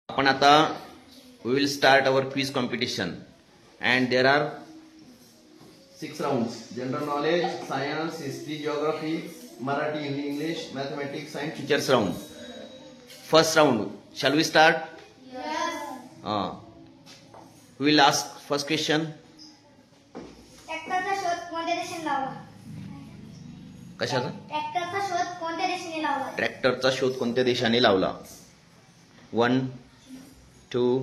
आपण आता we will start our quiz competition and there are 6 rounds: general knowledge, science, history, geography, Marathi, English, mathematics, science, teachers round. First round, shall we start? Yes. We will ask first question. ट्रॅक्टरचा शोध कोणत्या देशाने लावला? कशाचा? ट्रॅक्टरचा शोध कोणत्या देशाने लावला? ट्रॅक्टरचा शोध कोणत्या देशाने लावला? 1 2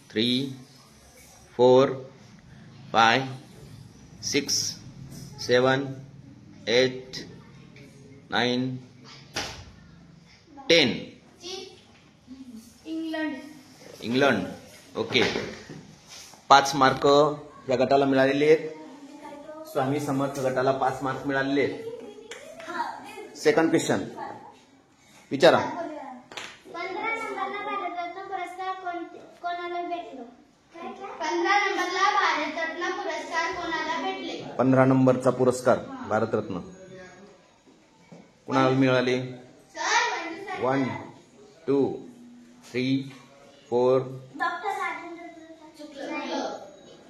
3 4 5 6 7 8 9 10. इंग्लंड. ओके, 5 मार्क या गटाला मिळालेले आहेत. स्वामी समर्थ गटाला 5 मार्क मिळालेले आहेत. सेकंड क्वेश्चन विचारा. 15 नंबरला भारतरत्न पुरस्कार कोणाला भेटलो? 15 नंबरला भारतरत्न पुरस्कार कोणाला भेटले? 15 नंबरचा पुरस्कार भारतरत्न कुणाला मिळाले? 1 2 3 4. डॉक्टर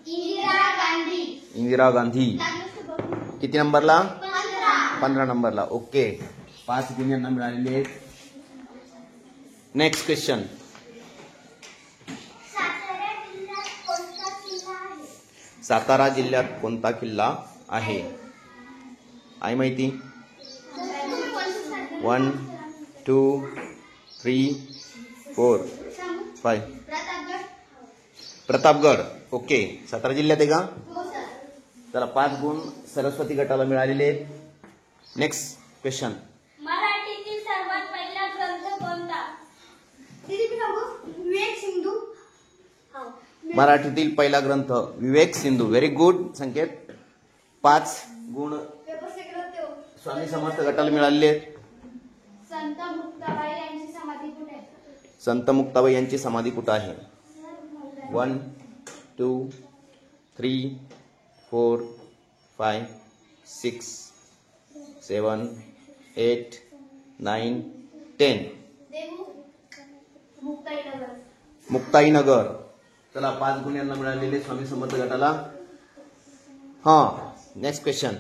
इंदिरा गांधी. इंदिरा गांधी. किती नंबरला? 15 नंबरला. ओके, 5 गुण यांना मिळालेले आहेत. Next question. सातारा जिल्ह्यात कोणता किल्ला आहे? आहे माहिती? 1 2 3 4 5. प्रतापगड. ओके, सातारा जिल्ह्यात आहे का? चला, 5 गुण सरस्वती गटाला मिळालेले आहेत. Next question. मराठीतील सर्वात पहिला ग्रंथ कोणता? विवेक सिंधू. मराठीतील पहिला ग्रंथ विवेक सिंधू. व्हेरी गुड संकेत. 5 गुण स्वामी समर्थ गटाला मिळालेले आहेत. संत मुक्ताबाई यांची समाधी कुठे आहे? संत मुक्ताबाई यांची समाधी कुठे आहे? 1 2 3 4 5 6 7 8 9 10. मुक्ताईनगर. चला, 5 गुण यांना मिळालेले स्वामी समर्थ गटाला. Next question.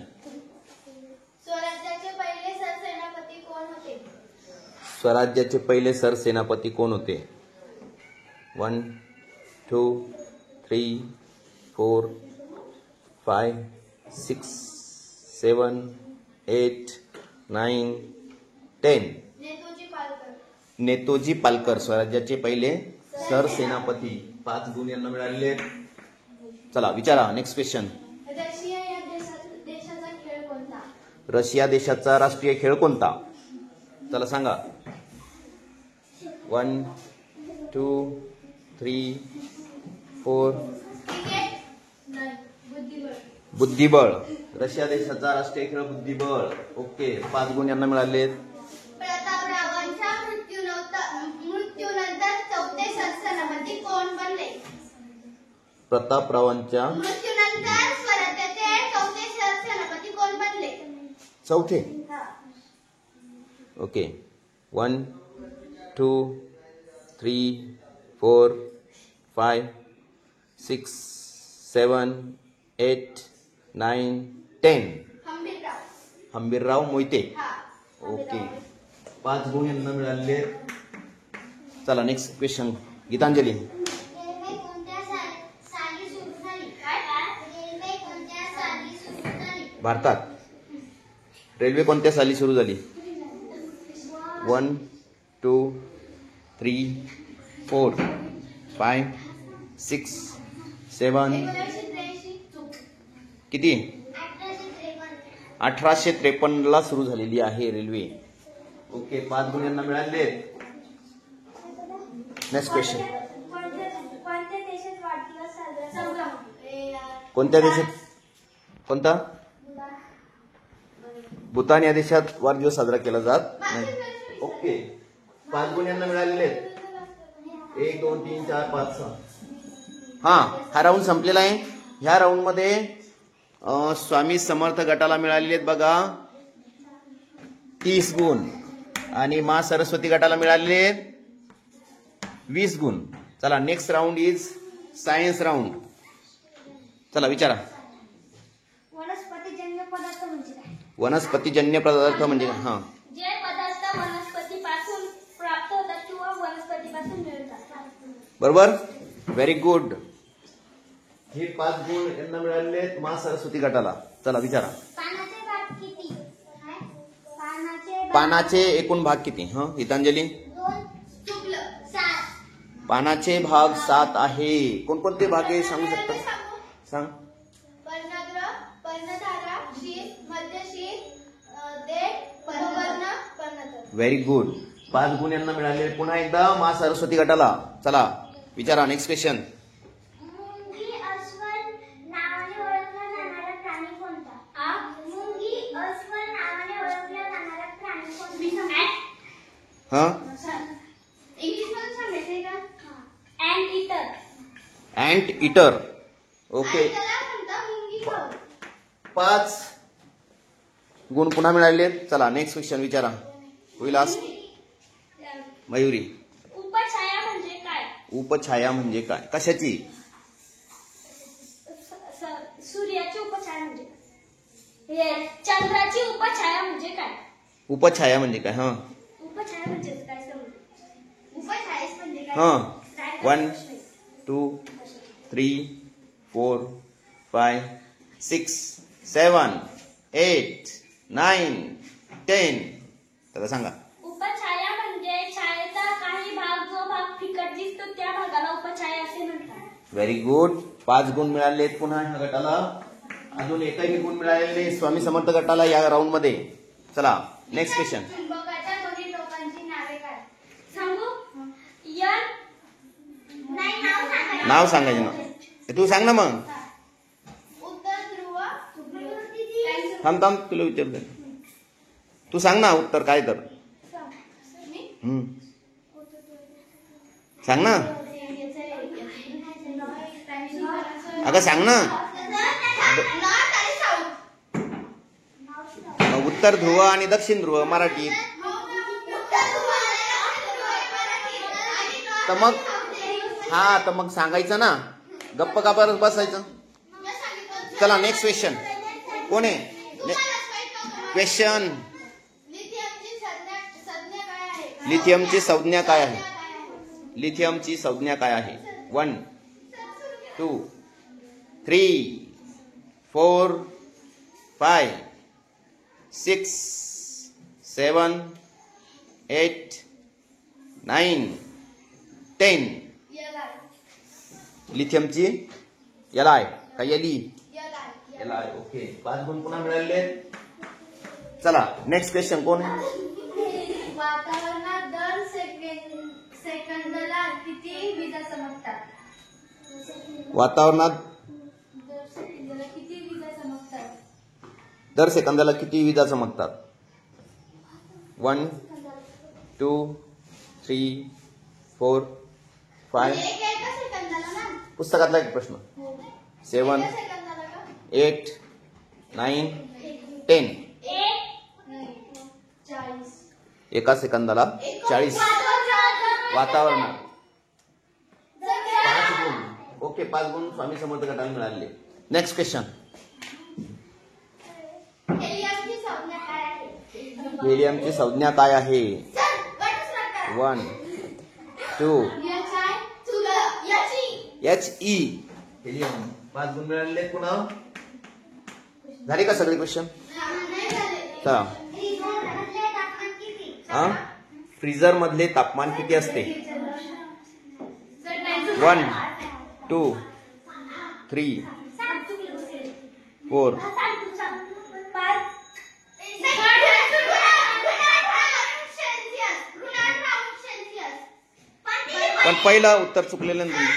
स्वराज्याचे पहिले सरसेनापती कोण होते? स्वराज्याचे पहिले सरसेनापती कोण होते? 1 2 3 4 5 6 7 8 9 10. नेतोजी पालकर स्वराज्याचे पहिले सरसेनापती. 5 गुण यांना मिळालेले आहेत. चला, विचारा. Next question. रशिया या देशाचा खेळ कोणता? रशिया देशाचा राष्ट्रीय खेळ कोणता? चला सांगा. 1 2 3 4. बुद्धिबळ. रशिया देशाचा राष्ट्रीय खेळ बुद्धिबळ. ओके, 5 गुण यांना मिळाले आहेत. प्रतापरावांच्या मृत्यूनंतर चौथे सरसेनापती कोण बनले? प्रतापरावांच्या मृत्यूनंतर स्वराज्याचे चौथे सरसेनापती कोण बनले? चौथे. ओके, 1 2 3 4 5 6 7 8 9 10. हंबीरराव मोहिते. ओके, 5 गुण यांना मिळालेले. चला, नेक्स्ट क्वेश्चन. गीतांजली. भारतात रेल्वे कोणत्या साली सुरू झाली? 1 2 3 4 5 6 7. किती? 1853ला सुरू झालेली आहे रेल्वे. ओके, 5 गुण यांना मिळाले. Next question. कोणत्या देशात? कोणता? भूतान या देशात वाढदिवस साजरा केला जात नाही. ओके, 5 गुण यांना मिळालेले आहेत. 1 2 3 4 5 6. हा राऊंड संपलेला आहे. ह्या राऊंड मध्ये स्वामी समर्थ गटाला मिळालेले आहेत बघा 30 गुण आणि मा सरस्वती गटाला मिळालेले 20 गुण. चला next round is science round. चला विचारा. वनस्पतीजन्य पदार्थ म्हणजे काय? वनस्पतीजन्य पदार्थ म्हणजे काय? हा, जे पदार्थ वनस्पतीपासून प्राप्त होतात किंवा वनस्पतीपासून मिळतात. बरोबर, व्हेरी गुड. हे 5 गुण यांना मिळालेले आहेत मा सरस्वती गटाला. चला विचारा. पानाचे भाग किती? पानाचे एकूण भाग किती? हा गीतांजली. 2 चुकलं 7. पानाचे भाग 7 आहे. कोणकोणते भाग आहे सांगू शकता? सांग. पर्णद्र, पर्णधारा, शीत, मध्यशीत, देठ, पर्णवर्ण, पर्णतर. Very good. 5 गुण यांना मिळाले. पुन्हा एकदा मा सरस्वती गटाला. चला विचारा नेक्स्ट क्वेश्चन. मुंगी अस्वल नावाने ओळखला जाणारा प्राणी कोणता? मुंगी अस्वल नावाने ओळखला जाणारा प्राणी कोणता? हा, इंग्लिशमध्ये सांगायचंय का? Anteater. Anteater. Okay, त्याला म्हणतात मुंगी फळ. 5 गुण पुन्हा मिळाले. चला नेक्स्ट क्वेश्चन विचारा. होईल आज मयुरी. उपछाया म्हणजे काय? उपछाया म्हणजे काय? कशाची? सूर्याची उपछाया म्हणजे काय? चंद्राची उपछाया म्हणजे काय? उपछाया म्हणजे काय? हा, उपछाया म्हणजे काय समजलं? उपछाया म्हणजे काय? हा. 1 2 3 4 5 6 7 8 9 10. तर सांगा. उपछाया म्हणजे छायेचा काही भाग जो भाग फिकट दिसतो त्या भागाला उपछाया असे म्हणतात. Very good. 5 गुण मिळाले पुन्हा ह्या गटाला. अजून एकही गुण मिळालेले स्वामी समर्थ गटाला या राऊंड मध्ये. चला नेक्स्ट क्वेश्चन. चुंबकाच्या दोन्ही टोकांची नावे काय? सांगू? यन नाही, नाव सांगायचं ना. तू सांग ना मग. उत्तर ध्रुव. थांब तुला विचारतो. तू सांग ना उत्तर काय तर. सांग ना. अगं सांग ना. उत्तर ध्रुव आणि दक्षिण ध्रुव मराठीत. तर मग हा, तर मग सांगायचं ना. गप्प का परत बसायचं. चला नेक्स्ट क्वेश्चन. कोण आहे क्वेश्चन? लिथियमची संज्ञा काय आहे? लिथियमची संज्ञा काय आहे? 1 2 3 4 5 6 7 8 9 10. लिथियमची याला आहे का? यली याला आहे. ओके, 5 गुण पुन्हा मिळाले. चला नेक्स्ट क्वेश्चन. कोण आहे? वातावरणात दर सेकंदाला किती विजा चमकतात? वातावरणात दर सेकंदाला किती विजा चमकतात? दर सेकंदाला किती विजा चमकतात? 1 2 3 4 5. एका सेकंदाला ना? पुस्तकातला एक प्रश्न. 7 सेकंदाला का? 8 9 10. 40. एका सेकंदाला 40. वातावरणात 5 गुण. ओके, 5 गुण स्वामी समर्थ गटाला मिळाले. Next question. हेलियमची संज्ञा काय आहे? हेलियमची संज्ञा काय आहे? 1 2 HE. हेलियम. 5 गुण मिळाले. पुन्हा झाले का सगळे क्वेश्चन? चला. फ्रीजर मधले तापमान किती असते? 1 2 3 4. पण पहिलं उत्तर चुकलेलं नाही.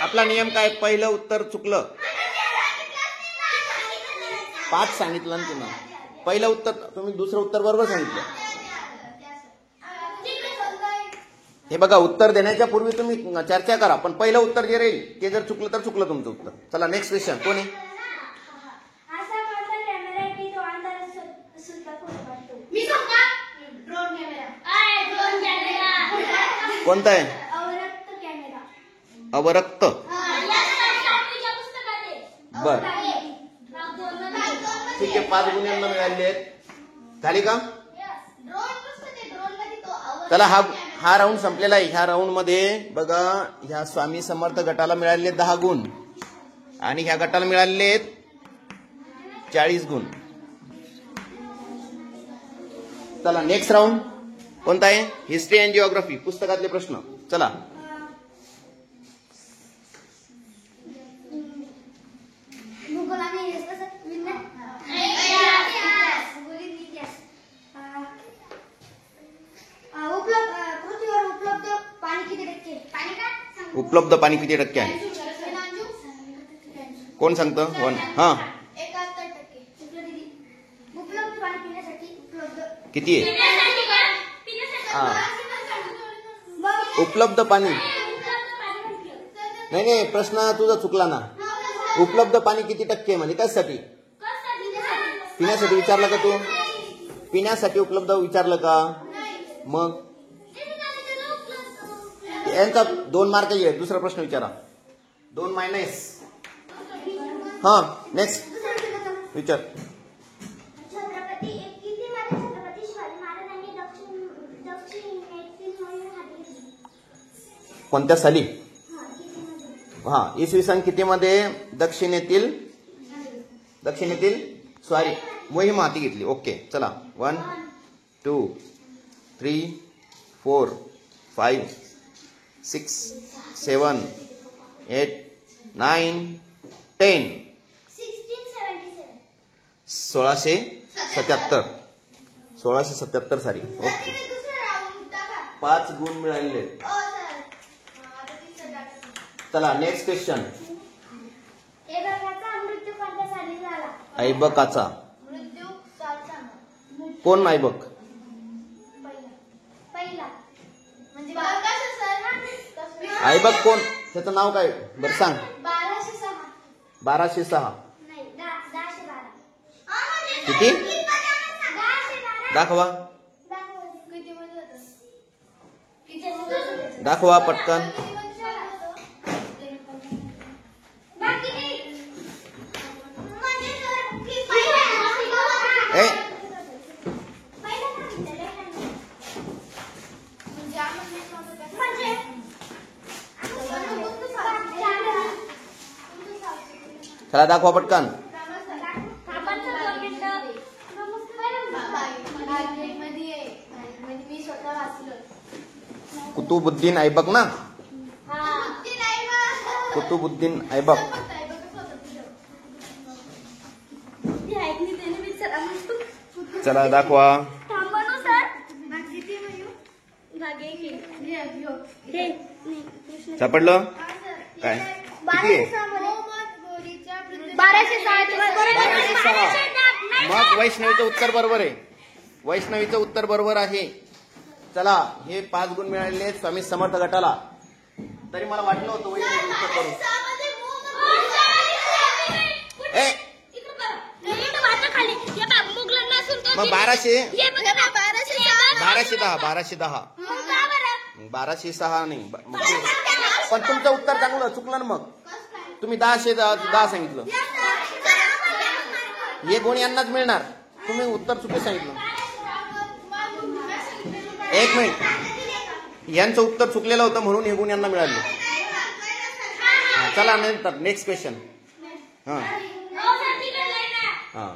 आपला नियम काय? पहिलं उत्तर चुकलं. 5 सांगितलं ना तुम्ही. पहिलं उत्तर तुम्ही दुसरं उत्तर बरोबर सांगितलं. हे बघा, उत्तर देण्याच्या पूर्वी तुम्ही चर्चा करा. पण पहिलं उत्तर जे राहील ते जर चुकलं तर चुकलं तुमचं उत्तर. चला नेक्स्ट क्वेश्चन. कोण आहे? मी सांगा. Drone camera. कोणता आहे? अवरक्त कॅमेरा. अवरक्त. बर ठीक आहे, 5 गुण यांना मिळाले आहेत. झाली का? चला हा राऊंड संपलेला आहे. ह्या राऊंड मध्ये बघा, ह्या स्वामी समर्थ गटाला मिळालेले 10 गुण आणि ह्या गटाला मिळालेले 40 गुण. चला नेक्स्ट राऊंड कोणता आहे? हिस्ट्री अँड जिओग्राफी, पुस्तकातले प्रश्न. चला उपलब्ध पाणी किती टक्के आहे? कोण सांगतं? 1. हा 71% उपलब्ध पाणी पिण्यासाठी उपलब्ध किती आहे? हा उपलब्ध पाणी. नाही, प्रश्न तुझा चुकला ना. उपलब्ध पाणी किती टक्के आहे म्हणजे कशासाठी? पिण्यासाठी विचारलं का तू? पिण्यासाठी उपलब्ध विचारलं का? मग यांचा 2 मार्क आहे. दुसरा प्रश्न विचारा. 2 मायनस. हा नेक्स्ट विचार. छत्रपती शिवाजी महाराजांनी दक्षिणेतील मोहीम हाती घेतली. कोणत्या साली? हा इसवी सन किती मध्ये दक्षिणेतील सॉरी मोहीम हाती घेतली. ओके चला 1 2 3 4 5 6 7 8 9 10. 1677 साली. ओके 5 गुण मिळाले. चला नेक्स्ट क्वेश्चन. ऐबकाचा मृत्यू कोणत्या साली झाला? ऐबकाचा कोण? ऐबक पहिला म्हणजे ऐबक कोण? त्याचं नाव काय बरं सांग. 1206. नाही 1012. किती? दाखवा दाखवा पटकन. ए चला दाखवा पटकन. कुतुबुद्दीन ऐबक ना? कुतुबुद्दीन ऐबक. चला दाखवा. सापडलं काय? किती आहे? 1206. मग वैष्णवीचं उत्तर बरोबर आहे. वैष्णवीचं उत्तर बरोबर आहे. चला हे 5 गुण मिळालेले आहेत स्वामी समर्थ गटाला. तरी मला वाटलं होतं वैष्णवी उत्तर करू. मग 1206 नाही. पण तुमचं उत्तर चांगलं चुकलं ना. मग तुम्ही 1010 सांगितलं. हे गुण यांनाच मिळणार. तुम्ही उत्तर चुकीचं सांगितलं. 1 मिनिट. यांचं उत्तर चुकलेलं होतं म्हणून हे गुण यांना मिळाले. चला नंतर नेक्स्ट क्वेश्चन. हा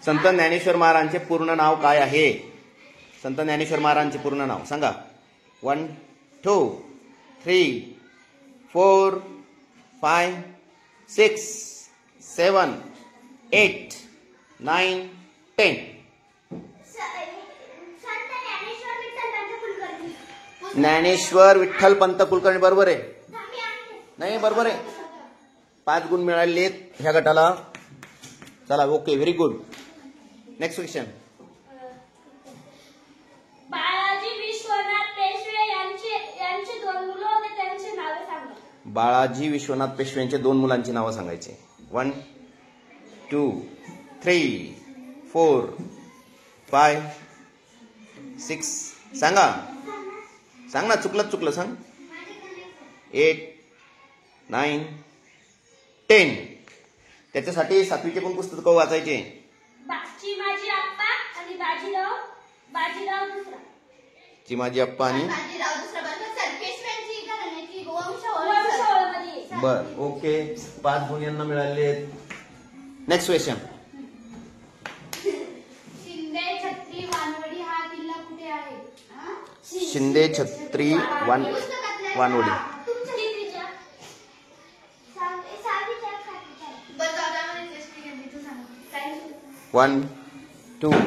संत ज्ञानेश्वर महाराजांचे पूर्ण नाव काय आहे? संत ज्ञानेश्वर महाराजांचे पूर्ण नाव सांगा. 1 2 3 4 5 6 7 8 9 10. ज्ञानेश्वर विठ्ठल पंत कुलकर्णी. बरोबर आहे. नाही बरोबर आहे. 5 गुण मिळाले ह्या गटाला. चला okay very good. Next question. Balaji Vishwanath Peshwe यांचे 2 मुलं होते, त्यांची नावे सांगा. बाळाजी विश्वनाथ पेशवे यांचे 2 मुलांची नावं सांगायची. 1 2 3 4 5 6 सांगा सांग ना, चुकलं सांग. 8, 9, 10. त्याच्यासाठी 7वीचे पण पुस्तक वाचायचे. चिमाजी आप्पा आणि बाजीराव दुसरा. चिमाजी आप्पा आणि बाजीराव दुसरा सरकेश्वरची घराण्याची वंशावळमध्ये. बर, ओके. 5 गुण यांना मिळाले. Next question. शिंदे छत्री वानवडी हा किल्ला कुठे आहे? शिंदे छत्री वानवडी. 1, 2,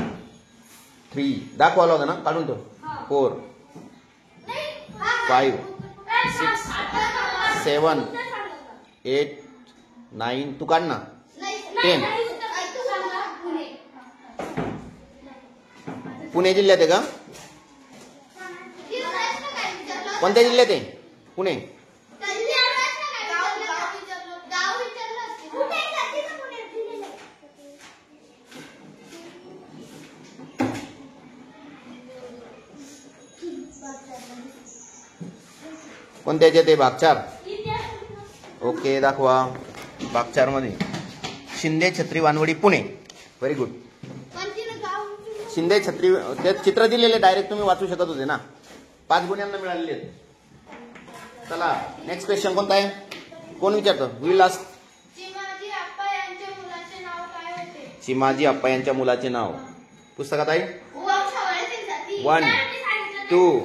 3 दाखवायला होता ना, काढून ठेव. 4, 5, 6, 7, 8, 9. तू काढ ना. 10. पुणे जिल्ह्यात आहे का? कोणत्या जिल्ह्यात आहे? पुणे. कोणत्या याच्यात आहे? भागचार. ओके, दाखवा. भागचार मध्ये शिंदे छत्री वानवडी पुणे. Very good. शिंदे छत्री ते चित्र दिलेले डायरेक्ट तुम्ही वाचू शकत होते ना. 5 गुण यांना मिळालेले आहेत. चला नेक्स्ट क्वेश्चन कोणता आहे? कोण विचारतं? Will ask. चिमाजी आप्पा यांच्या मुलाचे नाव काय होते? चिमाजी आप्पा यांच्या मुलाचे नाव पुस्तकात आहे. 1, 2,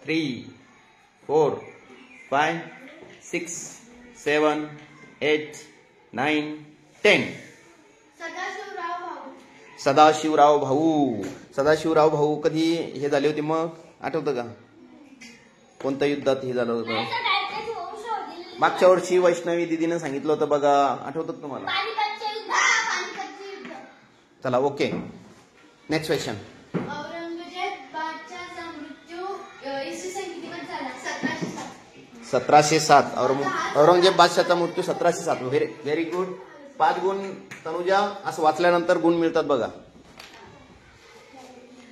3, 4, 5, 6, 7, 8, 9, 10. सदाशिवराव भाऊ. सदाशिवराव भाऊ कधी हे झाले होते मग आठवतं का? कोणत्या युद्धात हे झालं होतं? मागच्या वर्षी वैष्णवी दिदीनं सांगितलं होतं बघा, आठवतं का तुम्हाला? चला ओके, नेक्स्ट क्वेश्चन. औरंगजेब बादशाहचा मृत्यू इसवी सन किती मध्ये झाला? 1707. औरंगजेब बादशाहचा मृत्यू 1707. Very good. 5 गुण तनुजा. असं वाचल्यानंतर गुण मिळतात बघा.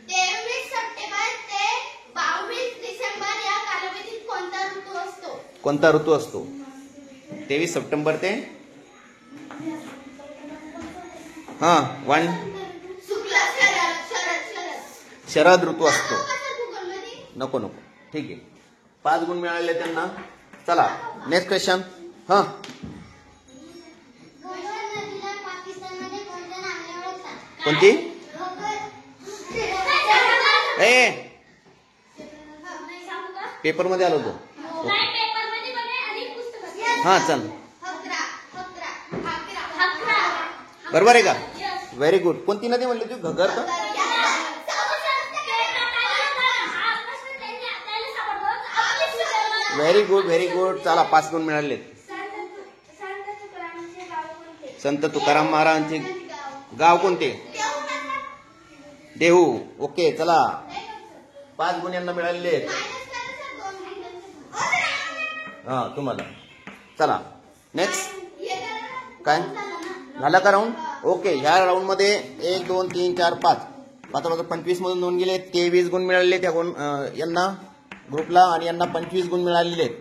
23 सप्टेंबर ते 22 डिसेंबर या कालावधीत कोणता ऋतू असतो? कोणता ऋतू असतो? 23 सप्टेंबर ते 1 शरद ऋतू असतो. नको ठीक आहे. 5 गुण मिळाले त्यांना. चला नेक्स्ट क्वेश्चन. कोणती? पेपर मध्ये आलो होतो. चल बरोबर आहे का? Very good. कोणती नदी म्हणली तू? घगर का? Very good. चला 5 गुण मिळाले. संत तुकाराम महाराजांचे गाव कोणते? देहू. ओके, चला 5 गुण यांना मिळालेले. तुम्हाला. चला नेक्स्ट. काय झाला का राऊंड? ओके, ह्या राऊंड मध्ये 1, 2, 3, 4, 5 25 मधून 2 गेले. 23 गुण मिळालेले त्या यांना ग्रुपला, आणि यांना 25 गुण मिळालेले आहेत.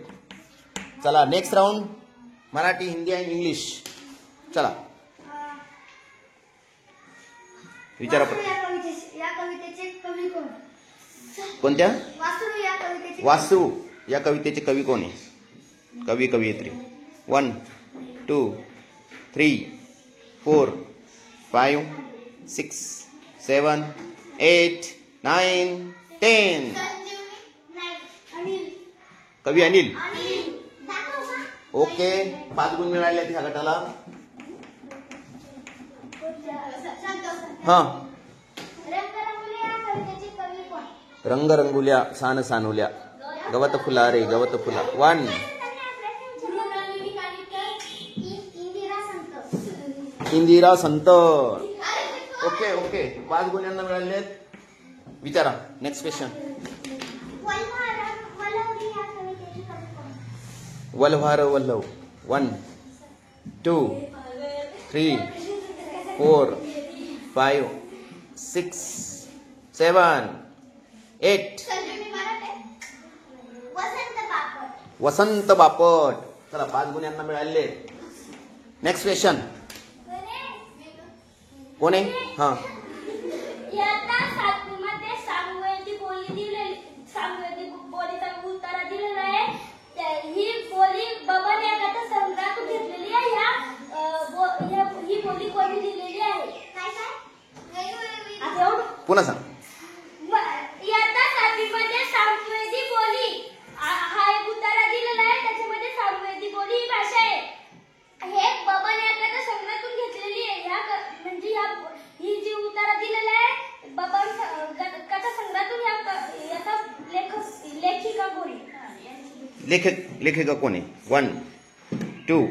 चला नेक्स्ट राऊंड. मराठी, हिंदी आणि इंग्लिश. चला विचारा. या कवितेचे कवी कोण? कोणत्या? वासू या कवितेचे कवी कोण आहे? कवयित्री. 1, 2, 3, 4, 5, 6, 7, 8, 9, 10. कवी अनिल. ओके, 5 गुण मिळाले ह्या गटाला. रंगरंगुल्या सान सानुल्या गवत फुला रे गवत फुला. 1. इंदिरा संत. ओके 5 गुण यांना मिळाले. विचारा नेक्स्ट क्वेश्चन. वल्हार वल्लव. 1, 2, 3, 4, 5, 6, 7, 8 वसंत बापट. चला 5 गुण यांना मिळाले. नेक्स्ट क्वेश्चन कोण आहे? हा इयत्ता 7 मध्ये सामवेदी बोलीचा उत्तर दिलेला आहे. ही बोली बबन या कथासंग्रहातून घेतलेली आहे. ही बोली कोणी दिलेली आहे? पुन्हा सांग. इयत्ता 7 मध्ये सामवेदी बोली हा एक उत्तर दिलेला आहे. त्याच्यामध्ये सामवेदी बोली ही भाषा आहे. हे बबन या कथासंग्रहातून घेतलेली आहे. म्हणजे ही जी उत्तर दिलेलं आहे बबन कथासंग्रहातून याचा लेखिका कोणी? लेखिका कोण आहे? 1 2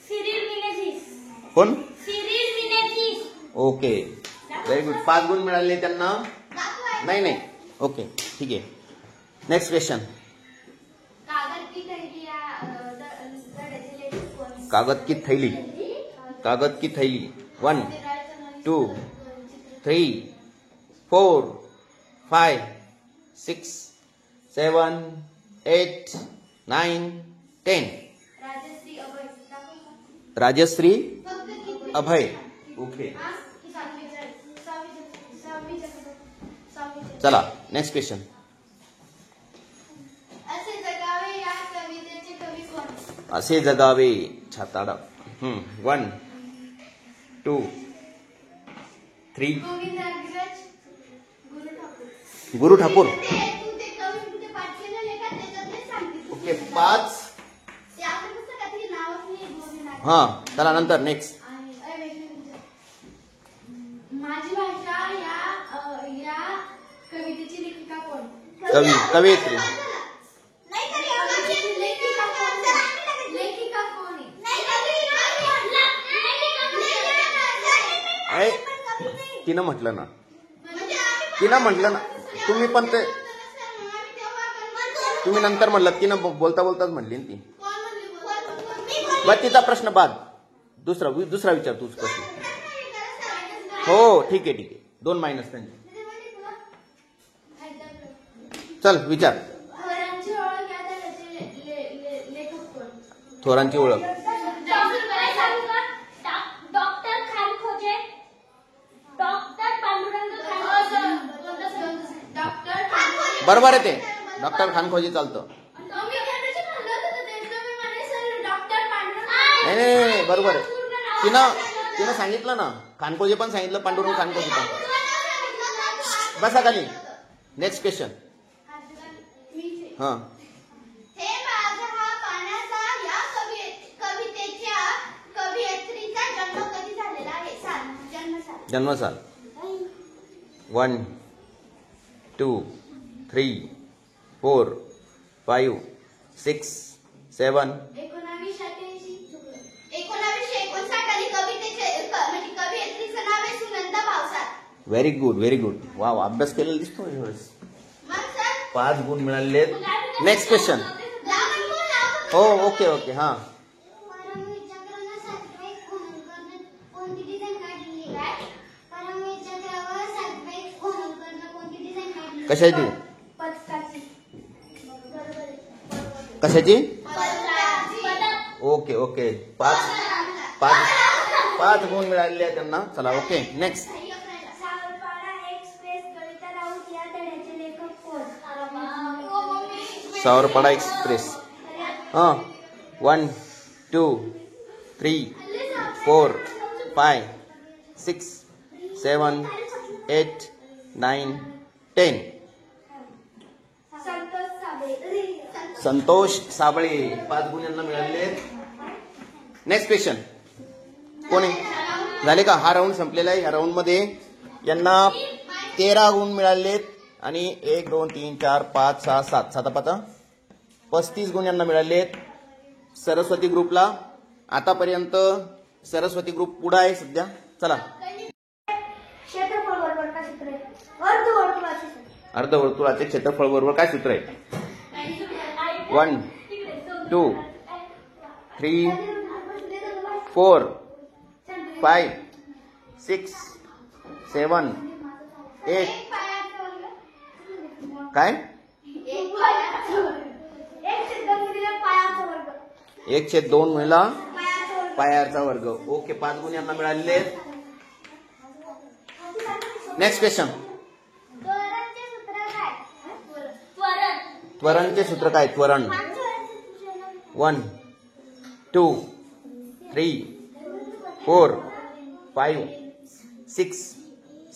सिरिल मिनेझिस. कोण? Cyril Menezes. Okay very good. 5 गुण मिळाले त्यांना. नाही ओके ठीक आहे. नेक्स्ट क्वेश्चन कागद की थैली. कागद की थैली 1 2 3 4 5 6 7 8 9 10. राजश्री अभय. ओके चला नेक्स्ट क्वेश्चन. असे जगावे छाताडा. 1 2 3 गुरु ठाकूर. ओके 5. हा चला नंतर नेक्स्ट. माझी भाषा या कवितेची लेखिका कोण? कवयित्री. तिनं म्हटलं ना तुम्ही पण ते तुम्ही नंतर म्हणलात तिनं बोलता बोलताच म्हणली ती. मग तिचा प्रश्न बाद. दुसरा विचार तूच प्रश्न. हो ठीक आहे 2 मायनस त्यांचे. चल विचार. थोरांची ओळख. डॉक्टर खानखोजे. डॉक्टर पांडुरंग बरोबर आहे ते. डॉक्टर खानखोजे चालतं. नाही बरोबर आहे. तिनं सांगितलं ना. खानखोजे पण सांगितलं. पांडुरंग खानखोजे पण. बसा खाली. Next question. हा जन्मसाल 1 2 3 4 5 6 7. 1959 व्हेरी गुड. वा अभ्यास केलेला दिसतो. 5 गुण मिळाले. Next question. हो ओके हा. कशाची? ओके 5 गुण मिळाले आहेत त्यांना. चला okay next. Savarpada express. 1 2 3 4 5 6 7 8 9 10. Santosh Sable. 5 गुण यांना मिळाले. नेक्स्ट क्वेश्चन कोण आहे? झाले का? हा राऊंड संपलेला आहे. या राऊंड मध्ये यांना 13 गुण मिळालेत आणि 1 2 3 4 5 6 7 7 35 गुण यांना मिळालेत. सरस्वती ग्रुपला आतापर्यंत सरस्वती ग्रुप पुढे आहे सध्या. चला अर्धवर्तुळाचे क्षेत्रफळ बरोबर काय सूत्र आहे? 1 2 3 4 5 6 7 8 काय? एक पायाचा वर्ग. 1/2 गुणिले पायाचा वर्ग. 1/2 गुणिला पायाचा वर्ग. पायाचा वर्ग. ओके, 5 गुण यांना मिळालेले आहेत. Next question. त्वरणचे सूत्र काय? त्वरण. त्वरणचे सूत्र काय? त्वरण 1 2 3 4 5 6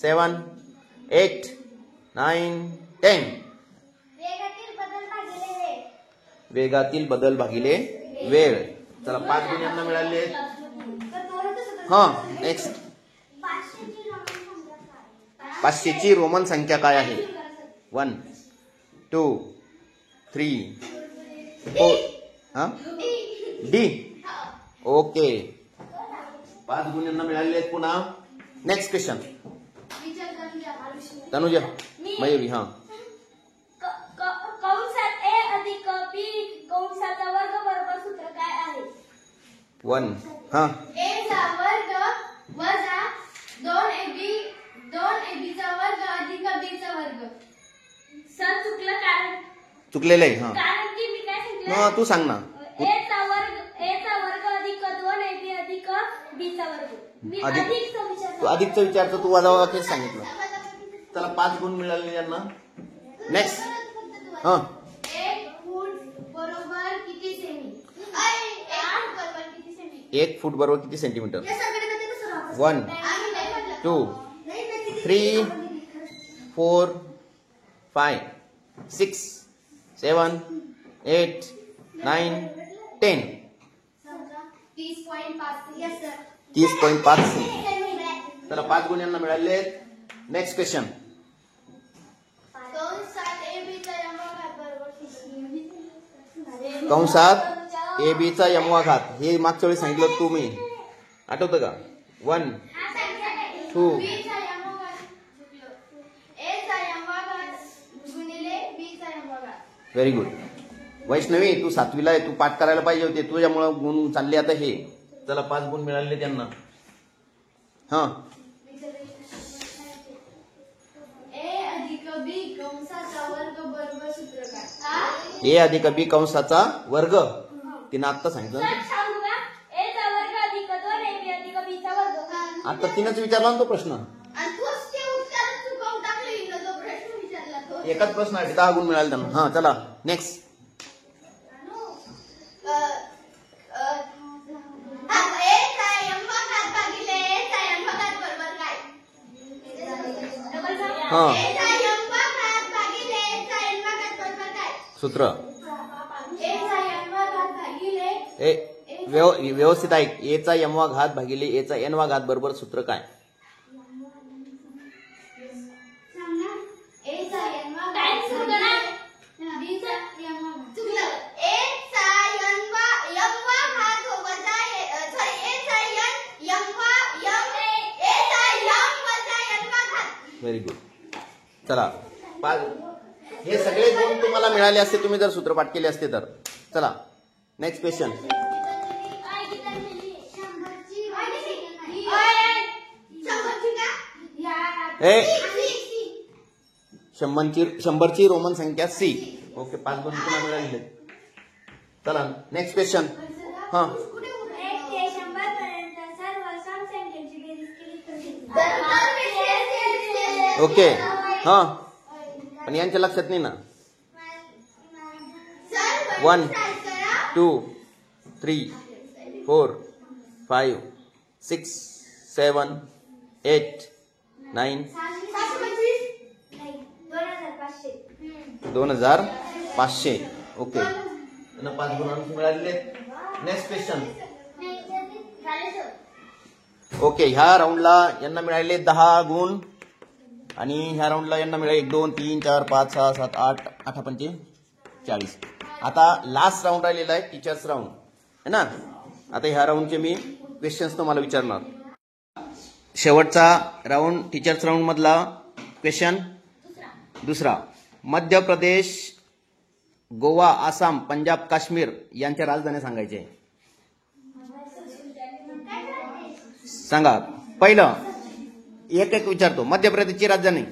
7 8 9 10. वेगातील बदल भागिले वेळ. वेगातील बदल भागिले वेळ. चला, 5 गुण यांना मिळाले आहेत. तर त्वरणचे सूत्र. हा, नेक्स्ट. 500ची रोमन 500 ची रोमन संख्या काय? संख्या काय आहे? 1 2 3 4. हा, डी. ओके, 5 गुण यांना मिळाले आहेत. पुन्हा नेक्स्ट क्वेश्चन. विचार करून घ्या. तनुजा, मयुरी. हा, कंसात ए अधिक बी कंसाचा वर्ग बरोबर सूत्र काय आहे? 1. हा, ए चा वर्ग वजा 2ab चा वर्ग अधिक b चा वर्ग. सर चुकलं कारण चुकलेलं आहे. हा, कारण की मी काय सांगितलं? तू सांग ना. ए चा वर्ग अधिक 2ab अधिक b चा वर्ग. मी अधिक- अधिकचा विचार तू अधिकचं विचारतो, तू वजाबाकीच सांगितलं. चला, 5 गुण मिळाले यांना. नेक्स्ट. हा, 1 फूट बरोबर किती सेमी? 1 फूट बरोबर किती सेमी? 1 फूट बरोबर किती सेंटीमीटर? या सगळ्यांना कसं राहतं? 1 आम्ही नाही म्हटलं. 2 3 4 5 6 7 8 9 10. 30.5. Yes sir. 30.5. चला, 5 गुण यांना मिळाले आहेत. Next question. कंसात ए बी चा यमघात बरोबर किती? कंसात ए बी चा यमवा घात. हे मागच्या वेळी सांगितलं तुम्ही, आठवतं का? 1 2 बी चा यमघात चुकलो. ए चा यमघात गुणिले बी चा यमघात. Very good. वैष्णवी, तू 7वीला आहे, तू पाठ करायला पाहिजे होते. तुझ्यामुळे गुण चालले आता हे. चला, 5 गुण मिळाले त्यांना. हा, ए अधिक बी कंसाचा वर्ग बरोबर सूत्र काय? ए अधिक बी कंसाचा वर्ग. तिनं आत्ता सांगितलं ना. सांगू का? ए चा वर्ग अधिक 2ab अधिक b चा वर्ग. आता तिनंच विचारला ना तो प्रश्न. आणि तोच ते उत्तर चुकवून टाकलं हिनं जो प्रश्न विचारला तो. एकाच प्रश्न आहे, 10 गुण मिळाले त्यांना. हा, चला नेक्स्ट. हा, सूत्र व्यवस्थित ऐक. ए चा यमवा घात भागिले ए चा एनवा घात बरोबर सूत्र काय? Very good. चला, हे सगळे गुण तुम्हाला मिळाले असते तुम्ही जर सूत्रपाठ केले असते तर. चला, नेक्स्ट क्वेश्चन. शंभरची रोमन संख्या सी. ओके, 5 गुण तुम्हाला मिळाले. चला, नेक्स्ट क्वेश्चन. हा, ओके. हा, पण यांच्या लक्षात नाही ना. 1 2 3 4 5 6 7 8 9 2500. ओके, त्यांना 5 गुण मिळालेले. Next question. ओके, ह्या राऊंडला यांना मिळाले 10 गुण आणि ह्या राऊंडला यांना मिळाले 1 2 3 4 5 6 7 8 8 5 40. आता लास्ट राऊंड राहिलेला आहे, टीचर्स राऊंड है ना. आता ह्या राऊंडचे मी क्वेश्चन्स तुम्हाला विचारणार. शेवटचा राऊंड टीचर्स राऊंड मधला क्वेश्चन दुसरा. मध्य प्रदेश, गोवा, आसाम, पंजाब, काश्मीर यांच्या राजधान्या सांगायच्या आहे. सांगा. पहिलं एक एक विचारतो. मध्य प्रदेशची राजधानी.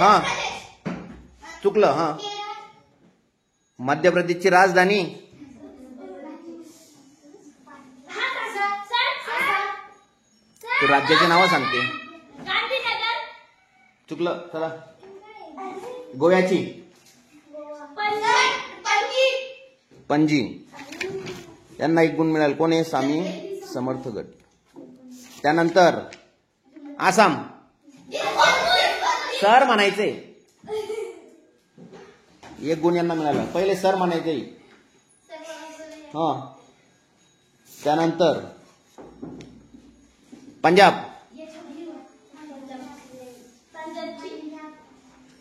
हा चुकलं. हा मध्य प्रदेशची राजधानी तू राज्याची नावं सांगते. गांधीनगर. चुकलं. चला गोव्याची पणजी. यांना 1 गुण मिळाल. कोण आहे? स्वामी समर्थ गट. त्यानंतर आसाम. सर म्हणायचे. 1 गुण यांना मिळाला. पहिले सर म्हणायचे. हा त्यानंतर पंजाब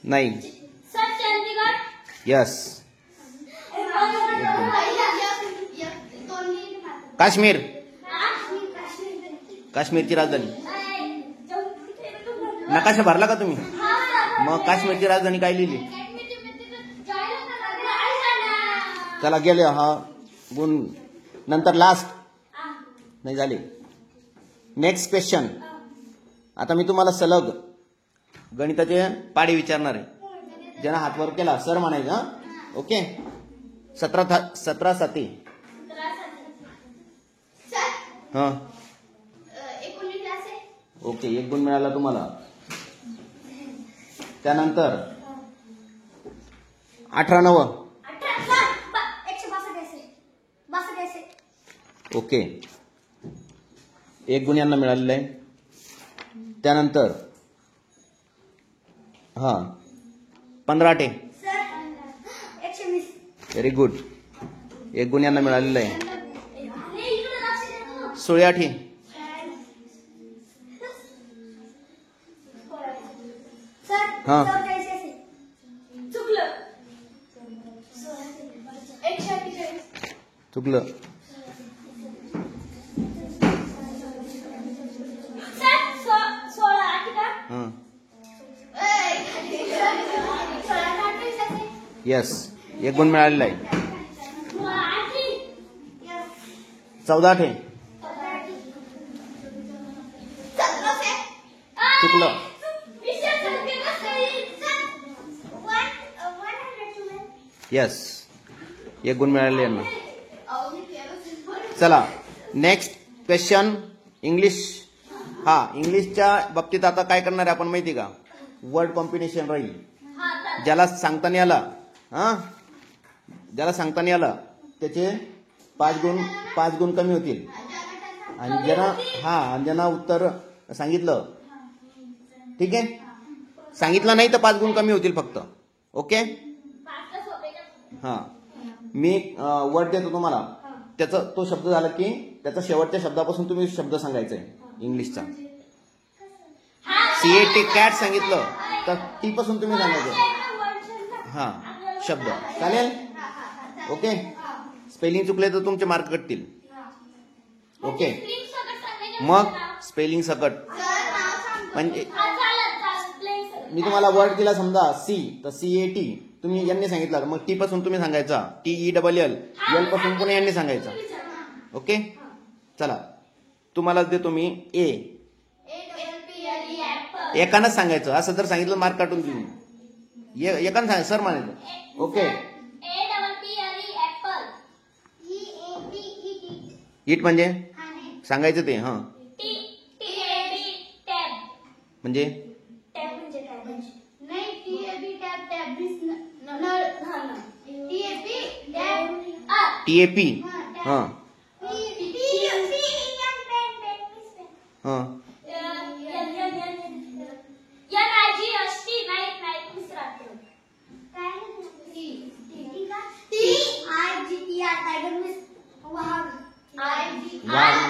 नाही. यस. काश्मीर. काश्मीरची राजधानी. नकाशा भरला का तुम्ही? मग काश्मीरची राजधानी काय लिहिली? चला गेले. हा गुण. नंतर लास्ट नाही झाले. Next question. आता मी तुम्हाला सलग गणिताचे पाढे विचारणार आहे. ज्यांना हात वर केला सर म्हणायचं. ओके. 17 साती. हा ओके. 1 गुण मिळाला तुम्हाला. त्यानंतर 18 9. ओके. 1 गुण यांना मिळालेला आहे. त्यानंतर हा 15 8. Very good. 1 गुण यांना मिळालेला आहे. 16 8. हा चुकलं. यस. 1 गुण मिळालेला आहे. 14 8. चुकलं. यस. 1 गुण मिळाले यांना. चला नेक्स्ट क्वेश्चन. इंग्लिश. हा इंग्लिशच्या बाबतीत आता काय करणार आहे आपण माहिती का? वर्ड कॉम्बिनेशन राहील. ज्याला सांगता नाही आला ज्याला सांगता नाही आला त्याचे 5 गुण कमी होतील. आणि ज्यांना उत्तर सांगितलं ठीक आहे. सांगितलं नाही तर 5 गुण कमी होतील फक्त. ओके. हा मी वर्ड देतो तुम्हाला. त्याचा तो शब्द झाला की त्याचा शेवटच्या शब्दापासून तुम्ही शब्द सांगायचा आहे इंग्लिशचा. CAT कॅट सांगितलं तर टी पासून तुम्ही सांगायचं. हा शब्द चालेल. ओके. स्पेलिंग चुकले तर तुमचे मार्क कटतील. ओके. मग स्पेलिंग सकट म्हणजे मी तुम्हाला वर्ड दिला समजा सी तर CAT तुम्ही यांनी सांगितलं मग टी पासून तुम्ही सांगायचा. TELL एल पासून पुन्हा यांनी सांगायचा. ओके. चला तुम्हाला देतो मी ए. एकानंच सांगायचं. असं जर सांगितलं मार्क काटून तुम्ही एकानं सांगायचं सर म्हणायचं. ओके. इट म्हणजे सांगायचं ते. हा म्हणजे TAP. हा हा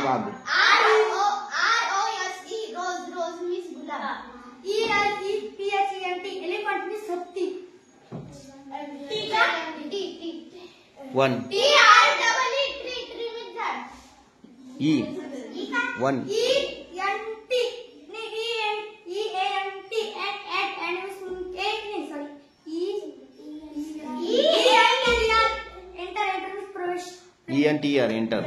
वाघ. वन. E 1. ENTR enter.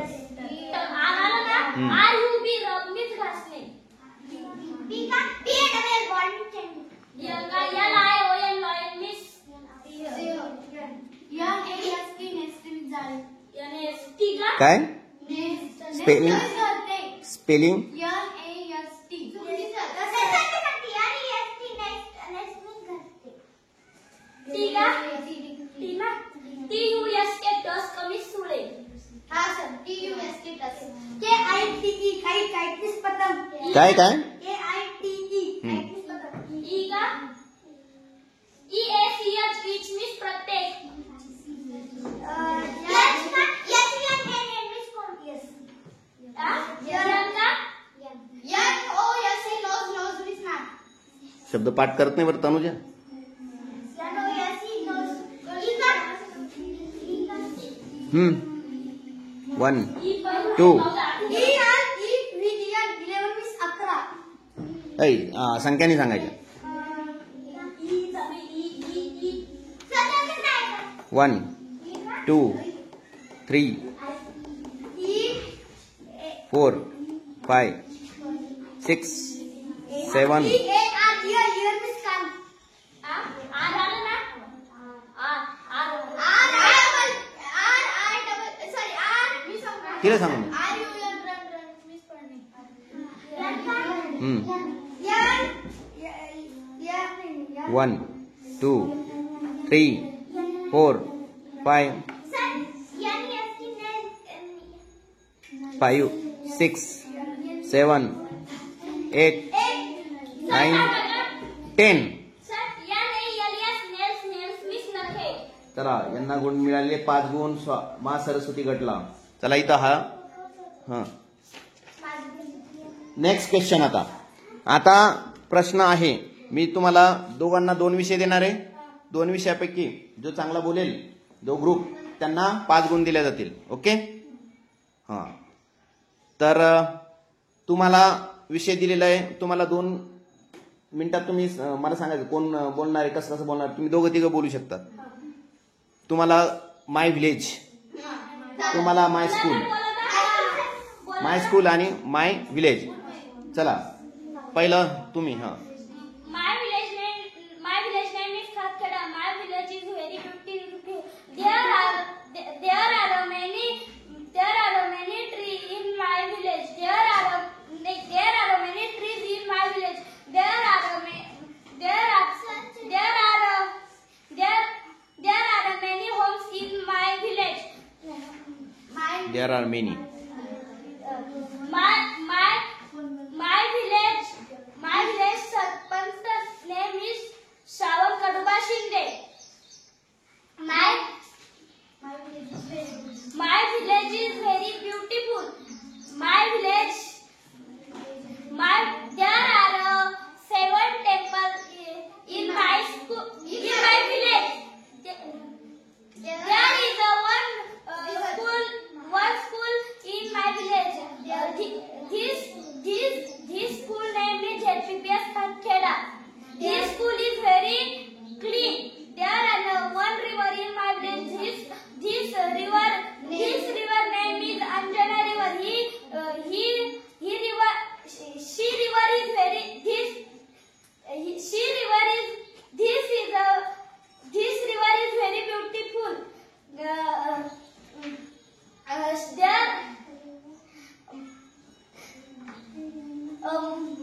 काय स्पेलिंग स्पेलिंग काय काय शब्द पाठ करत नाही बरं तनुजा. 1 2 संख्याने सांगायच्या. 1 2 3 4 5 6 7 तिला सांगू मी. 1 2 3 4 5 5 6 7 8 9 10. चला यांना गुण मिळाले 5 गुण. मा सरस्वती गटला. चला इथं हा नेक्स्ट क्वेश्चन. आता प्रश्न आहे. मी तुम्हाला दोघांना 2 विषय देणार आहे. 2 विषयापैकी जो चांगला बोलेल जो ग्रुप त्यांना 5 गुण दिले जातील. ओके. हा तर तुम्हाला विषय दिलेला आहे. तुम्हाला 2 मिनिटात तुम्ही मला सांगायचं कोण बोलणार आहे, कसं कसं बोलणार. तुम्ही दोघं तिघं बोलू शकता. तुम्हाला माय व्हिलेज, तुम्हाला माय स्कूल आणि माय व्हिलेज. चला पहिलं तुम्ही. My village name is Khatkara. My village is very beautiful. There are many trees in my village. There are many trees in my village. There are many homes in my village. There are many. My village sarpanch's name is Shravan Kaduba Shinde. My village is very beautiful. There are 7 temples in my village. There is one school in my village. This school name is HPPS Khatkara. This school is very clean. There is one river in my village. This river name is Anjana River. She river is very beautiful.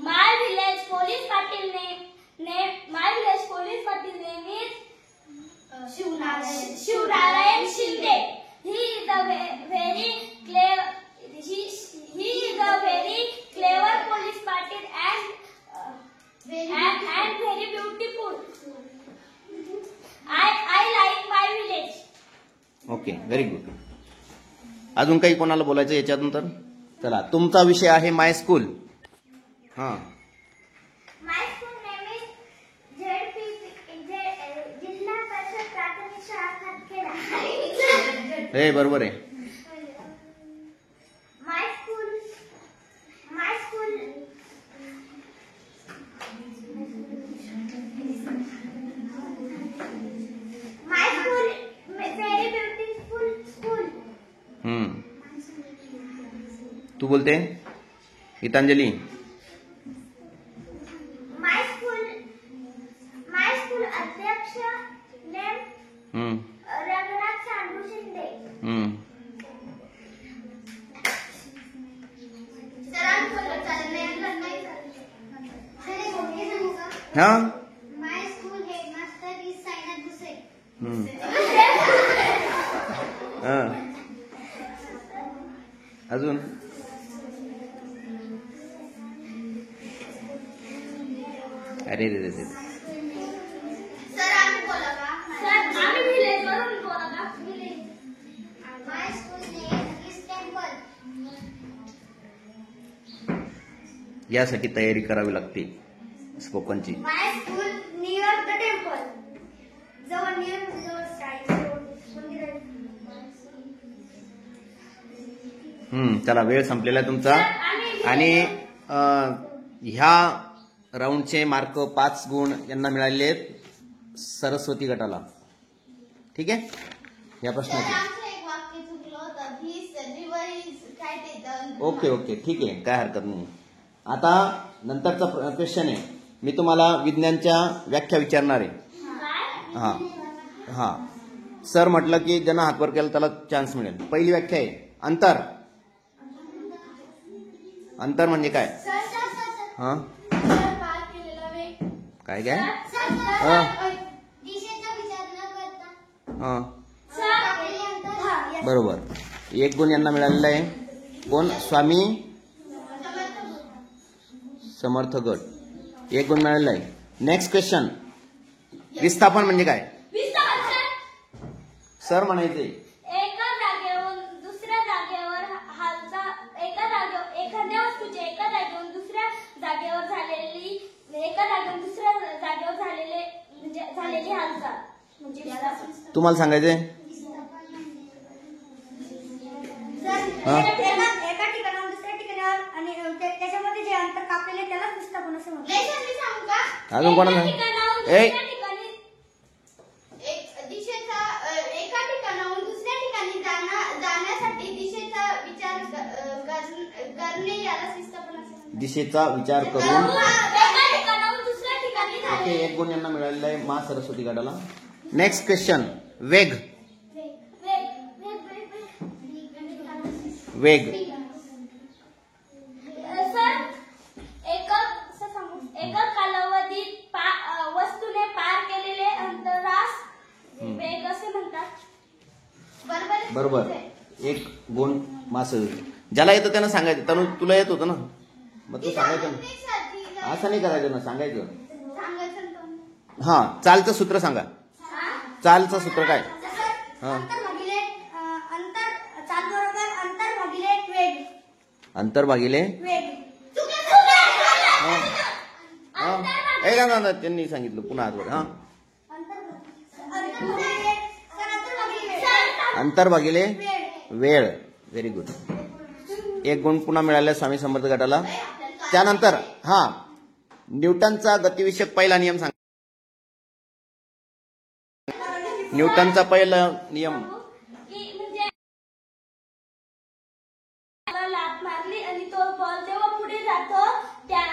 My village police patil name is Shivnarayan Shinde. He is a very clever police patil and very beautiful. I like my village. Okay, very good. अजून काही कोणाला बोलायचं याच्यानंतर? चला तुमचा विषय आहे माय school. My school name is जिल्हा परिषद प्राथमिक शाळा खातखेडा. हे बरोबर आहे. My school very beautiful school. तू बोलते गीतांजली. My school अध्यक्ष name रंगनाथ सांडू शिंदे. हा my school headmaster is Sainath Bhuse. हा अजून अरे रे रे रे. सर आम्ही बोला का? सर आम्ही विलेज वरून बोला का? Village. My school name is temple. यासाठी तयारी करावी लागते स्पोकनची. माय स्कूल नियर द टेम्पल. जवळ नियर जवळ चला वेळ संपलेला आहे तुमचा. आणि ह्या राऊंडचे मार्क 5 गुण यांना मिळालेले आहेत सरस्वती गटाला. ठीक आहे या प्रश्नाचे. ओके ओके ठीक आहे काय हरकत नाही. आता नंतरचा क्वेश्चन आहे. मी तुम्हाला विज्ञानच्या व्याख्या विचारणार आहे. हा हा सर म्हटलं की ज्यांना हातवर केला त्याला चान्स मिळेल. पहिली व्याख्या आहे अंतर. अंतर म्हणजे काय? हा काय काय बरोबर. 1 गुण यांना मिळालेला आहे. कोण? स्वामी समर्थ गट. 1 गुण मिळालेला आहे. नेक्स्ट क्वेश्चन विस्थापन म्हणजे काय? सर म्हणायचे एका जागेवरून दुसऱ्या जागेवर हालचाल. एखाद्या वस्तूचे एका जागेवरून दुसऱ्या जागेवर झालेली म्हणजे झालेली हालचाल म्हणजे विस्थापन. तुम्हाला सांगायचंय एका ठिकाणाहून दुसऱ्या ठिकाणावर आणि त्याच्यामध्ये जे अंतर कापलेले त्याला विस्थापन असं म्हणतात. अजून कोणाला? एका ठिकाणाहून दुसऱ्या ठिकाणी जाण्यासाठी दिशेचा विचार करणे याला विस्थापन असं म्हणतात. दिशेचा विचार करून. एका ठिकाणाहून दुसऱ्या ठिकाणी ओके 1 गुण यांना मिळालेला आहे मा सरस्वती गटाला. नेक्स्ट क्वेश्चन वेग. वेग सर एका कालावधीत वस्तूने पार केलेले अंतरास वेग असे म्हणतात. बरोबर 1 गुण मास. ज्याला येतं त्यानं सांगायचं. तनु तुला येत होतं ना मग तू सांगायचं ना. असं नाही करायचं ना सांगायचं. हा चालचं सूत्र सांगा. चालचं सूत्र काय? हा अंतर भागिले ना त्यांनी सांगितलं पुन्हा हातवर. हा अंतर भागिले वेळ. Very good. 1 गुण पुन्हा मिळाला स्वामी समर्थ गटाला. त्यानंतर हा न्यूटनचा गतिविषयक पहिला नियम सांगा. न्यूटनचा पहिला नियम. लात मारली आणि तो बॉल जेव्हा पुढे जातो त्या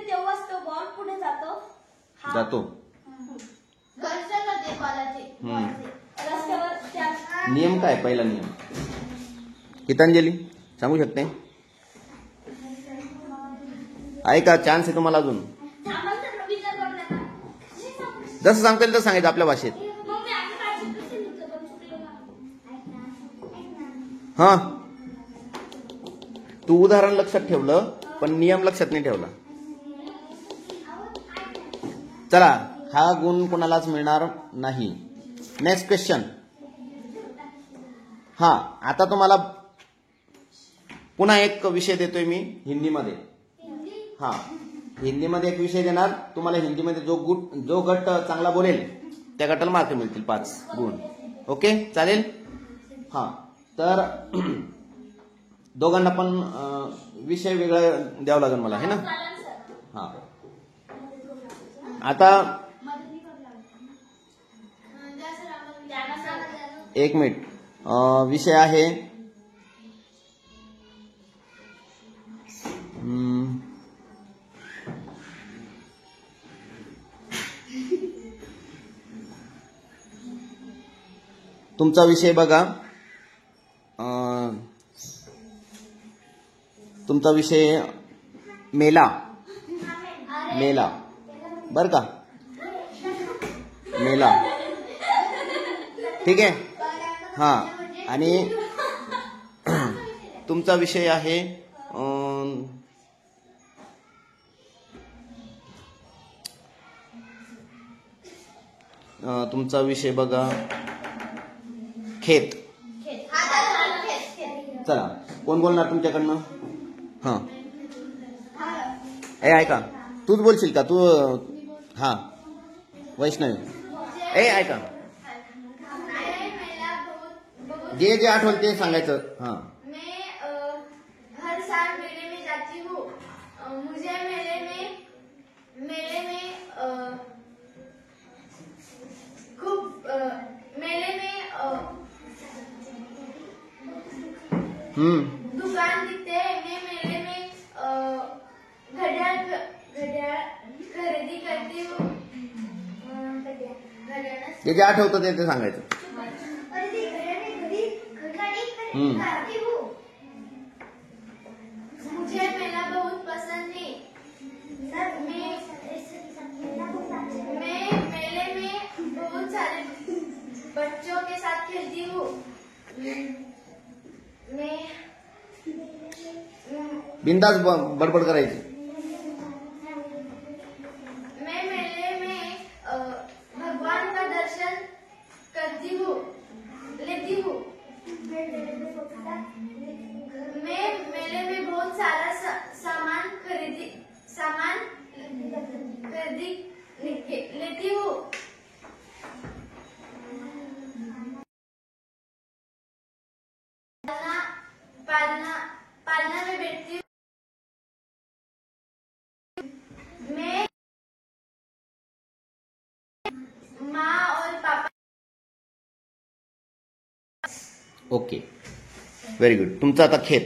तेव्हाच तो बॉल पुढे जातो. घर्षण होते बॉलाचे. रस्त्यावर नियम काय पहिला नियम? गीतांजली सांगू शकते? आहे का चान्स आहे तुम्हाला अजून? जसं सांगता येईल तसं सांगायचं आपल्या भाषेत. हा तू उदाहरण लक्षात ठेवलं पण नियम लक्षात नाही ठेवला. चला हा गुण कोणालाच मिळणार नाही. Next question. हा आता तुम्हाला पुन्हा एक विषय देतोय मी हिंदीमध्ये. हा हिंदीमध्ये एक विषय देणार तुम्हाला. हिंदीमध्ये जो गट चांगला बोलेल त्या गटाला मार्क मिळतील 5 गुण. ओके चालेल. हा तर दोघांना पण विषय वेगळा द्यावा लागेल मला है ना. हा आता 1 मिनिट. विषय आहे तुमचा विषय बघा. तुमचा विषय मेला. मेला, बर का, मेला, ठीक आहे. हा, आणि तुमचा विषय आहे तुमचा विषय बघा खेत. चला, कोण बोलणार तुमच्याकडनं? हा, ऐका, तूच बोलशील का? तू, हा, वैष्णवी, ऐका, जे जे आठवलं ते सांगायचं. हा, मैं हर साल मेले में जाती हूँ. मुझे मेले में खूब मेले में दुकान दिखते हैं. मैं मेले में घड़ियाल खरीदी करती हूँ. जे जे आठवतं ते सांगायचं. मुझे मेला बहुत पसंद है. मैं मेले में बहुत सारे बच्चों के साथ खेलती हूँ. मैं बिंदास बडबड करायची. मैं मेले में भगवान का दर्शन करती हूँ, लेती हूँ. मैं मेले में बहुत सारा सामान खरीदी लेती हूँ. पालना में बैठती हूँ. मैं माँ और पापा. Okay, very good. तुमचा आता खेत.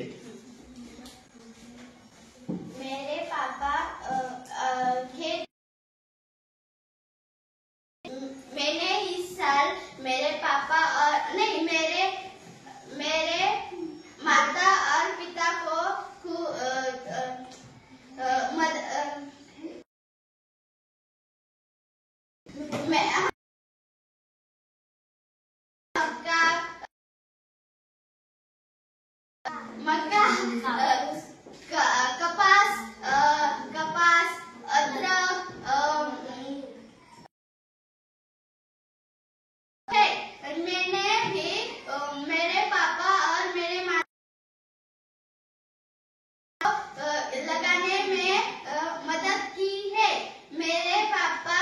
मेरे पापा खेत. मैंने इस साल मेरे पापा और नहीं मेरे माता और पिता को मक्का, कपास, अदरक, मैंने भी मेरे पापा और मेरे माँ लगाने में मदद की है. मेरे पापा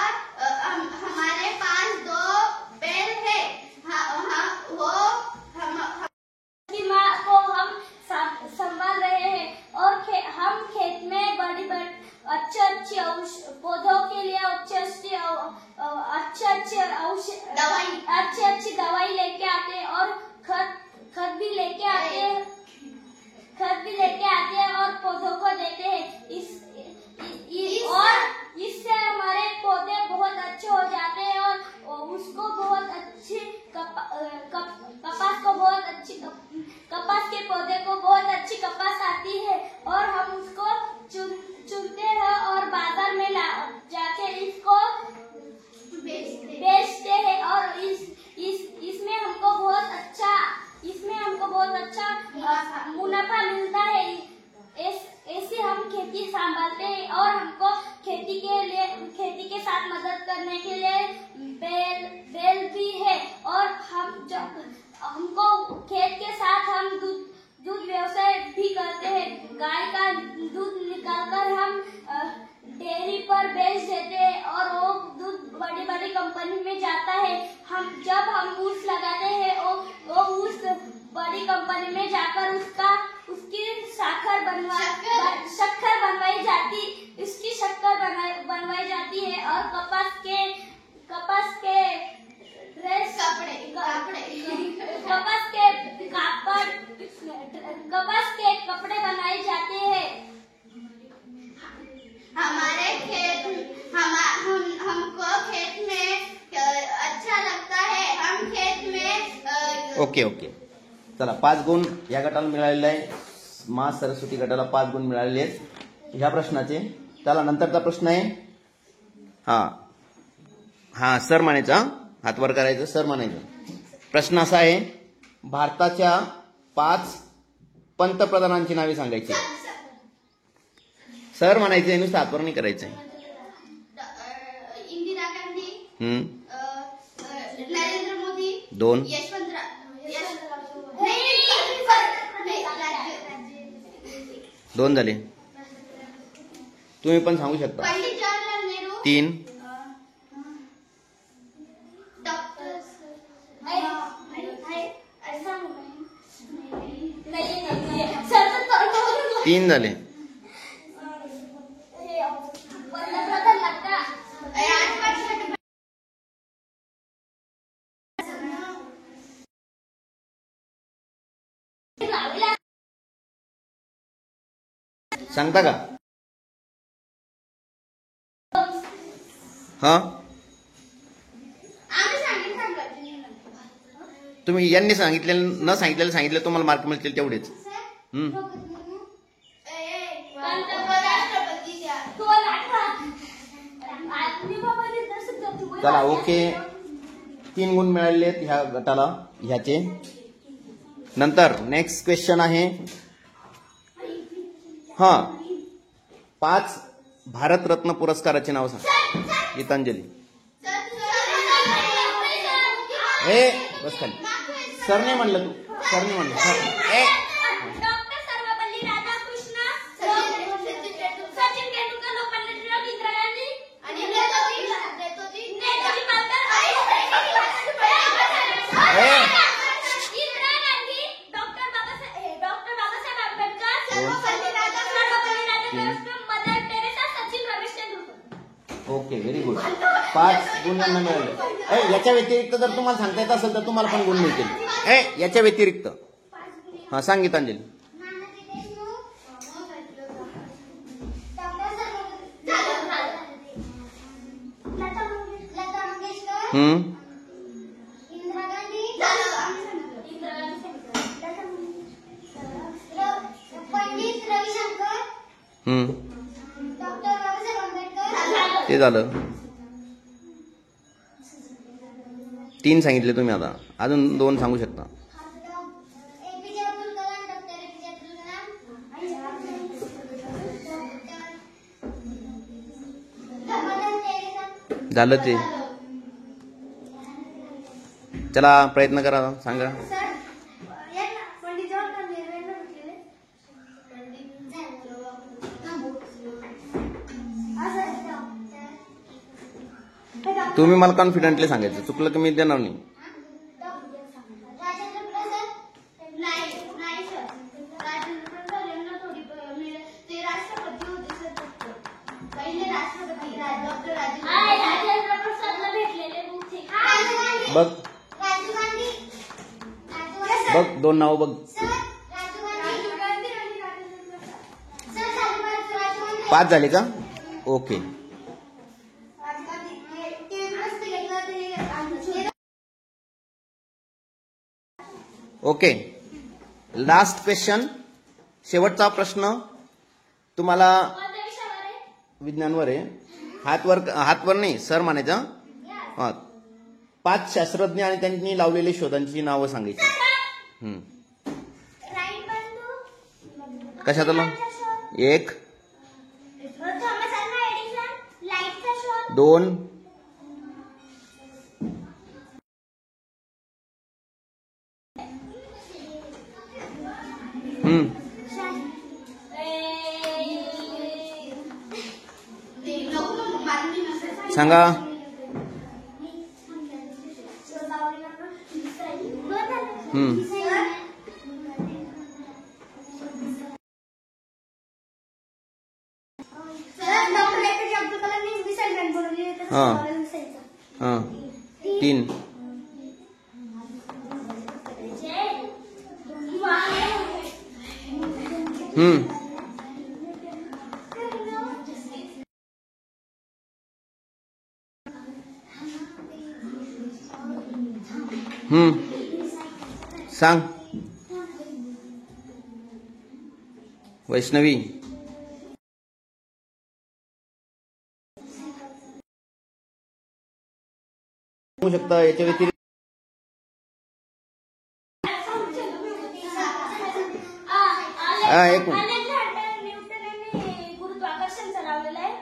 हमारे पास 2 बैल है. माँ को हम संभाल रहे हैं और हम खेत में बड़ी अच्छी पौधों के लिए अच्छी दवाई लेके आते हैं और खत भी लेके आते हैं और पौधों को देते हैं. और इससे हमारे पौधे बहुत अच्छे हो जाते हैं और उसको बहुत अच्छी कपास को बहुत अच्छी कपास के पौधे को बहुत अच्छी कपास आती है और हम उसको चुनते हैं और बाजार में जाके इसको बेचते हैं और इसमें हमको बहुत अच्छा मुनाफा मिलता है. ऐसे हम खेती संभालते हैं और हमको खेती के साथ मदद करने के लिए बैल भी है और हमको खेत के साथ हम दूध व्यवसाय भी करते हैं. गाय का दूध निकालकर हम डेयरी पर बेच देते हैं और वो दूध बड़ी कंपनी में जाता है. जब हम ऊस लगाते हैं वो ऊस बड़ी कंपनी में जाकर उसकी शक्कर बनवाई जाती है और कपास के ड्रेस कपास के कपड़े बनाए जाते हैं. हमारे हमको खेत में अच्छा लगता है. हम खेत में ओके. चला, 5 गुण या गटाला मिळालेले आहे. मा सरस्वती गटाला 5 गुण मिळालेले आहेत. ह्या प्रश्नाचे चला नंतरचा प्रश्न आहे. हा सर म्हणायचं, हात वर करायचं, सर म्हणायचं. प्रश्न असा आहे, भारताच्या 5 पंतप्रधानांची नावे सांगायची. सर म्हणायचंय, नुसतं हात वर नाही करायचंय. इंदिरा गांधी, नरेंद्र मोदी, 2 2 झाले. तुम्ही पण सांगू शकता. पंडित जवाहरलाल नेहरू, 3 3 झाले. सांगता का? हा तुम्ही यांनी सांगितलेलं न सांगितलेलं सांगितलं, तुम्हाला मार्क मिळतील तेवढेच. चला ओके, 3 गुण मिळाले ह्या गटाला ह्याचे. नंतर नेक्स्ट क्वेश्चन आहे, 5 भारतरत्न पुरस्काराचे नाव सांग. गीतांजली. बस खाली. सर नाही म्हणलं, तू सर नाही म्हणलं. डॉक्टर सर्वपल्ली राधाकृष्ण, सचिन तेंडुलकर, लोकमान्य टिळक, इंदिरा गांधी आणि Netaji Indira Gandhi, doctor Babasaheb Ambedkar, Sarvepalli Radhakrishna, mother Teresa, Sachin Ramesh Tendulkar. Okay, very good. 5 गुण यांना मिळाले. याच्या व्यतिरिक्त जर तुम्हाला सांगता येत असेल तर तुम्हाला पण गुण मिळतील. याच्या व्यतिरिक्त सांग गीतांजली. पंडित रविशंकर, डॉक्टर बाबासाहेब आंबेडकर. ते झालं. 3 सांगितले तुम्ही, आता अजून 2 सांगू शकता. APJ Abdul Kalam, doctor APJ Abdul Kalam, mother Teresa. झालं ते. चला प्रयत्न करा, सांगा. पंडित जवाहरलाल नेहरू यांना म्हटलेले. तुम्ही मला कॉन्फिडेंटली सांगायचं, चुकलं की मी देणार नाही. राजेंद्र प्रसाद, नाही सर. राजेंद्र प्रसाद यांना थोडी ते राष्ट्रपती होते सर, फक्त पहिले राष्ट्रपती डॉक्टर राजेंद्र प्रसादला भेटलेले बहुतेक. बघ राजीव गांधी, बघ 2 नाव बघ. सर राजीव गांधी आणि राजेंद्र प्रसाद. सर राजीव गांधी 5 झाले का? ओके. ओके, लास्ट क्वेश्चन, शेवटचा प्रश्न तुम्हाला विज्ञानवर आहे. हातवर नाही, सर म्हणायचं. 5 शास्त्रज्ञ आणि त्यांनी लावलेले शोधांची नावं सांगायची. कशात आलं? 1 2 सांगा. हाँ 3 सांग. वैष्णवी. होऊ शकतं याच्या व्यतिरिक्त एक मिनिट. न्यूटनने गुरुत्वाकर्षण चालवलेलं आहे.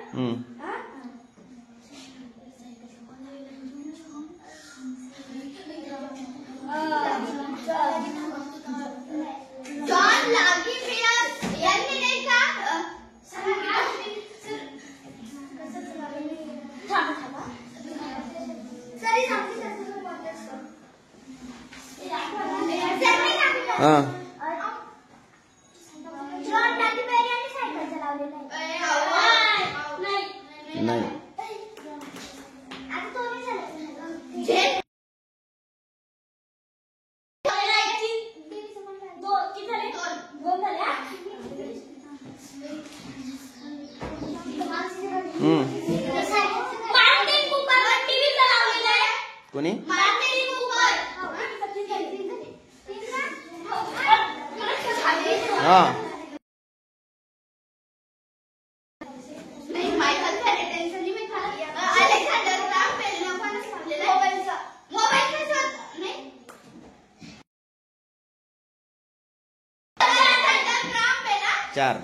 जॉन लागी यांनी नाही का हा नाही कोणी हा चार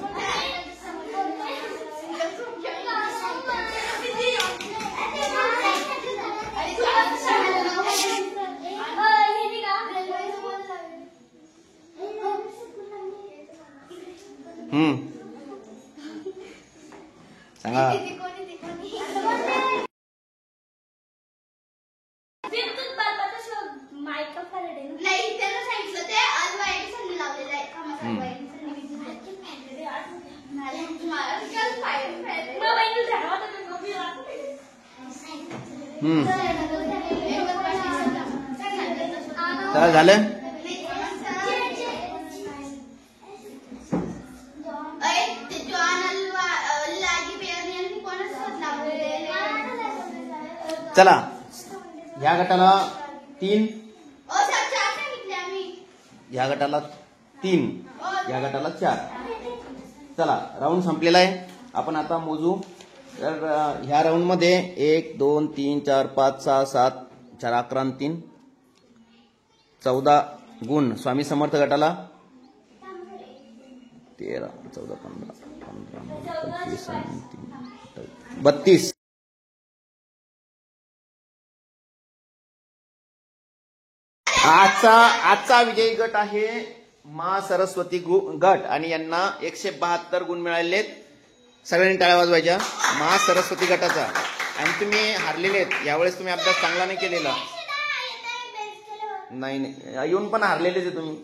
सांगा नाही त्याला सांगितलं ते आज वाईट लावलेलं आहे. चला झालं चला ह्या गटाला 3 ह्या गटाला 3 या गटाला 4 चला राऊंड संपलेला आहे. आपण आता मोजू. तर ह्या राऊंड मध्ये 1 2 3 4 5 6 7 4 11 आणि 3 14 गुण स्वामी समर्थ गटाला 13 14 15 25 आणि 3 32 आजचा विजयी गट आहे मा सरस्वती गट आणि यांना 172 गुण मिळालेत. सगळ्यांनी टाळ्या वाजवायच्या मा सरस्वती गटाचा. आणि तुम्ही हारलेले आहेत यावेळेस. तुम्ही अभ्यास चांगला नाही केलेला. नाही येऊन पण हारलेलेच आहे तुम्ही.